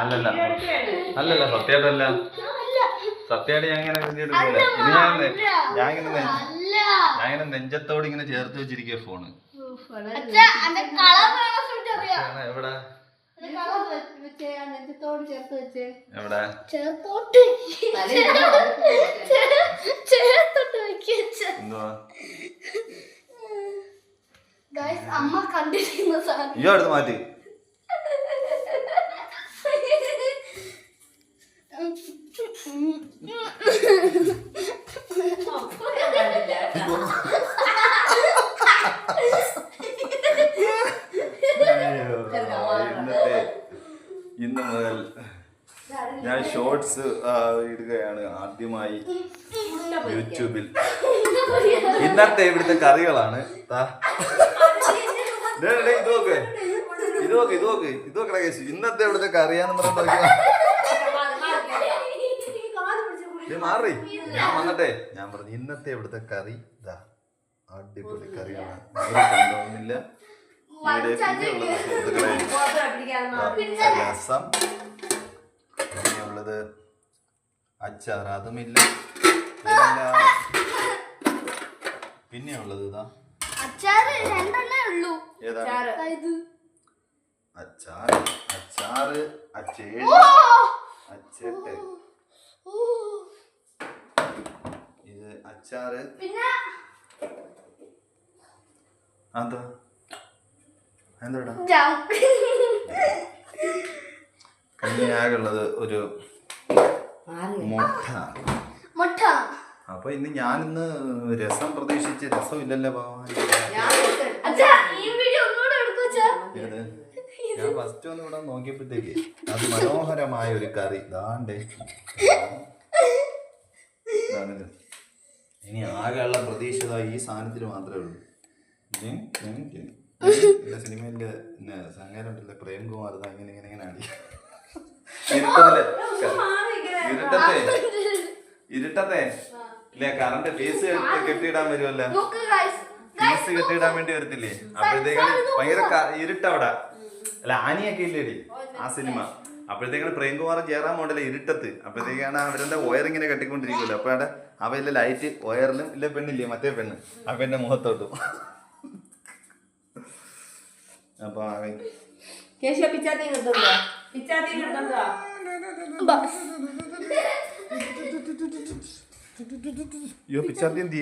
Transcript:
അല്ലല്ല അല്ലല്ല സത്യമായിട്ടല്ല സത്യമായിട്ട് ഞാൻ ഇങ്ങനെ എടുക്കില്ല. ഇനി ഞാൻ ഇങ്ങനെ നെഞ്ചത്തോട് ഇങ്ങനെ ചേർത്ത് വെച്ചിരിക്കുക ഫോണ്. എവിടെ നെഞ്ചത്തോട് ചേർത്ത് വെച്ച് എവിടെ എന്തുവാ അമ്മ കണ്ടിരിക്കുന്ന സാധനം ഇയ്യോ എടുത്ത് മാറ്റി. ഇന്ന് മുതൽ ഞാൻ ഷോർട്സ് ഇടുകയാണ് ആദ്യമായി യൂട്യൂബിൽ. ഇന്നത്തെ ഇവിടുത്തെ കറികളാണ്. ഇതൊക്കെ ഇന്നത്തെ ഇവിടുത്തെ കറിയാന്ന് പറഞ്ഞ മാറി. ഞാൻ വന്നട്ടെ, ഞാൻ പറഞ്ഞു ഇന്നത്തെ ഇവിടുത്തെ കറി ഇതാ അടിപൊളി കറിയാണ്. കൊണ്ടുപോകുന്നില്ല. രസം പിന്നെയുള്ളത് അച്ചാർ, അതുമില്ല. പിന്നെയുള്ളത് ഇതാ അച്ചാറ് രണ്ടെണ്ണേ ഉള്ളൂ. അച്ചാറ് അച്ചേട്ട് ഇത് അച്ചാറ്. എന്താ എന്താ പിന്നെ ആകെയുള്ളത് ഒരു മുട്ട. അപ്പൊ ഇന്ന് ഞാനിന്ന് രസം പ്രതീക്ഷിച്ച് രസമില്ലല്ലോ ഞാൻ ഫസ്റ്റ് ഒന്ന് ഇവിടെ നോക്കിയപ്പോഴത്തേക്ക് അത് മനോഹരമായ ഒരു കറി ദാണ്ടേ. ഇനി ആകെയുള്ള പ്രതീക്ഷ ഈ സാധനത്തിന് മാത്രമേ ഉള്ളൂ. സിനിമയിലെ സംഗീതമുണ്ടല്ലേ പ്രേംകുമാർ ഇങ്ങനെ ഇങ്ങനെ ഇങ്ങനെ അടി ഇരുട്ടത്തെ ഇല്ലേ കറണ്ട് ഫീസ് കെട്ടിയിടാൻ വരുമല്ലോ. ഫീസ് കെട്ടിയിടാൻ വേണ്ടി വരത്തില്ലേ? അപ്പോഴത്തേക്കാണ് ഭയങ്കര ഇരുട്ടവിടെ. അല്ല ആനിയൊക്കെ ഇല്ലേടി ആ സിനിമ. അപ്പോഴത്തേക്കാണ് പ്രേംകുമാർ ചേരാൻ പോണ്ടല്ലേ ഇരുട്ടത്ത്. അപ്പോഴത്തേക്കാണ് അവരെന്താ വയറിങ്ങനെ കെട്ടിക്കൊണ്ടിരിക്കുമല്ലോ. അപ്പൊ അവിടെ അവയിലെ ലൈറ്റ് വയറിലും ഇല്ല പെണ്ണില്ലേ മറ്റേ പെണ്ണ് ആ പെണ്ണിന്റെ മുഖത്തോട്ടും. അപ്പൊ പിച്ചാത്തി എന്തി